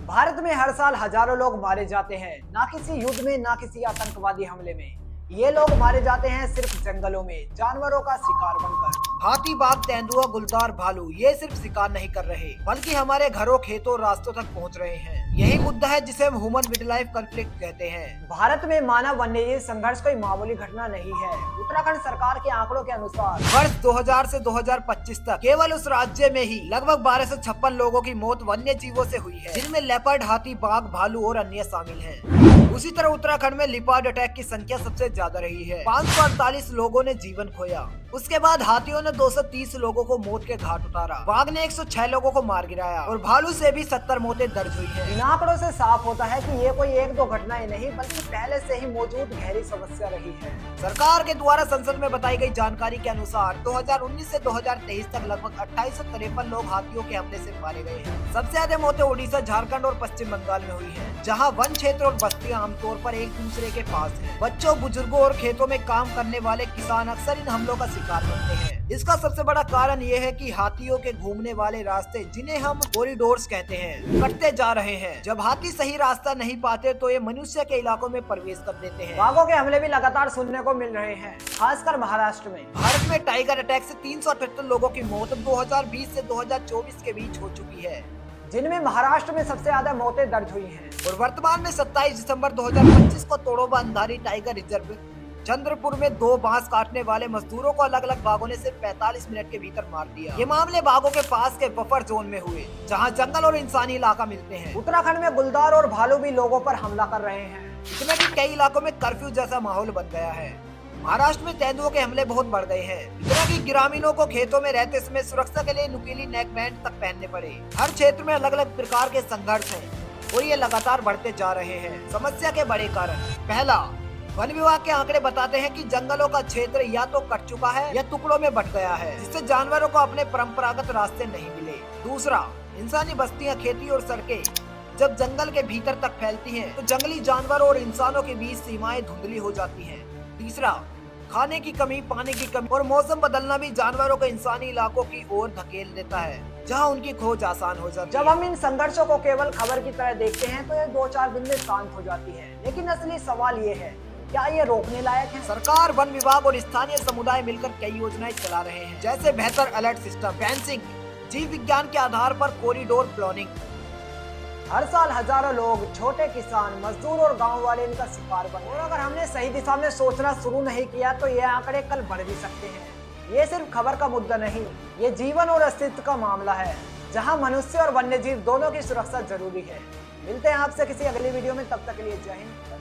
भारत में हर साल हजारों लोग मारे जाते हैं, ना किसी युद्ध में ना किसी आतंकवादी हमले में। ये लोग मारे जाते हैं सिर्फ जंगलों में जानवरों का शिकार बनकर। हाथी, बाघ, तेंदुआ, गुलदार, भालू ये सिर्फ शिकार नहीं कर रहे बल्कि हमारे घरों, खेतों और रास्तों तक पहुंच रहे हैं। यही मुद्दा है जिसे हम ह्यूमन वाइल्ड लाइफ कॉन्फ्लिक्ट कहते हैं। भारत में मानव वन्यजीव संघर्ष कोई मामूली घटना नहीं है। उत्तराखंड सरकार के आंकड़ों के अनुसार वर्ष 2000 से 2025 तक केवल उस राज्य में ही लगभग 1256 लोगों की मौत वन्य जीवों से हुई है, जिनमें लेपर्ड, हाथी, बाघ, भालू और अन्य शामिल हैं। उसी तरह उत्तराखंड में लिपार्ड अटैक की संख्या सबसे ज्यादा रही है। 548 लोगों ने जीवन खोया। उसके बाद हाथियों ने 230 लोगों को मौत के घाट उतारा। बाघ ने 106 लोगों को मार गिराया और भालू से भी 70 मौतें दर्ज हुई हैं। इन आंकड़ों से साफ होता है कि ये कोई एक दो घटनाएं नहीं बल्कि पहले से ही मौजूद गहरी समस्या रही है। सरकार के द्वारा संसद में बताई गई जानकारी के अनुसार 2019 से 2023 तक लगभग 2853 लोग हाथियों के हमले से मारे गए हैं। सबसे ज्यादा मौतें ओडिशा, झारखंड और पश्चिम बंगाल में हुई है, जहाँ वन क्षेत्र और बस्तियां आमतौर पर एक दूसरे के पास है। बच्चों, बुजुर्गों और खेतों में काम करने वाले किसान अक्सर इन हमलों का शिकार बनते हैं। इसका सबसे बड़ा कारण ये है कि हाथियों के घूमने वाले रास्ते, जिन्हें हम कॉरिडोर्स कहते हैं, कटते जा रहे हैं। जब हाथी सही रास्ता नहीं पाते तो ये मनुष्य के इलाकों में प्रवेश कर देते हैं। बाघों के हमले भी लगातार सुनने को मिल रहे हैं, खासकर महाराष्ट्र में। भारत में टाइगर अटैक से 378 लोगों की मौत 2020 से 2024 के बीच हो चुकी है, जिनमें महाराष्ट्र में सबसे ज्यादा मौतें दर्ज हुई हैं। और वर्तमान में 27 दिसंबर 2025 को तोड़ोबा अंधारी टाइगर रिजर्व चंद्रपुर में 2 बांस काटने वाले मजदूरों को अलग अलग बाघों ने सिर्फ 45 मिनट के भीतर मार दिया। ये मामले बाघों के पास के बफर जोन में हुए, जहां जंगल और इंसानी इलाका मिलते हैं। उत्तराखंड में गुलदार और भालू भी लोगों पर हमला कर रहे हैं, इसमें भी कई इलाकों में कर्फ्यू जैसा माहौल बन गया है। महाराष्ट्र में तेंदुओं के हमले बहुत बढ़ गए हैं, इतना कि ग्रामीणों को खेतों में रहते समय सुरक्षा के लिए नुकीली नेक बैंड तक पहनने पड़े। हर क्षेत्र में अलग अलग प्रकार के संघर्ष हैं और ये लगातार बढ़ते जा रहे हैं। समस्या के बड़े कारण: पहला, वन विभाग के आंकड़े बताते हैं कि जंगलों का क्षेत्र या तो कट चुका है या टुकड़ों में बंट गया है, जिससे जानवरों को अपने परंपरागत रास्ते नहीं मिले। दूसरा, इंसानी बस्तियां, खेती और सड़कें जब जंगल के भीतर तक फैलती हैं, तो जंगली जानवरों और इंसानों के बीच सीमाएं धुंधली हो जाती हैं। तीसरा, खाने की कमी, पानी की कमी और मौसम बदलना भी जानवरों को इंसानी इलाकों की ओर धकेल देता है, जहां उनकी खोज आसान हो जाती है। जब हम इन संघर्षों को केवल खबर की तरह देखते हैं तो ये 2-4 दिन में शांत हो जाती है, लेकिन असली सवाल ये है, क्या ये रोकने लायक है? सरकार, वन विभाग और स्थानीय समुदाय मिलकर कई योजनाएं चला रहे हैं, जैसे बेहतर अलर्ट सिस्टम, फेंसिंग, जीव विज्ञान के आधार पर कॉरिडोर प्लानिंग। हर साल हजारों लोग, छोटे किसान, मजदूर और गांव वाले इनका शिकार बने। और अगर हमने सही दिशा में सोचना शुरू नहीं किया तो ये आंकड़े कल बढ़ भी सकते हैं। ये सिर्फ खबर का मुद्दा नहीं, ये जीवन और अस्तित्व का मामला है, जहां मनुष्य और वन्यजीव दोनों की सुरक्षा जरूरी है। मिलते हैं आपसे किसी अगली वीडियो में, तब तक के लिए जय हिंद।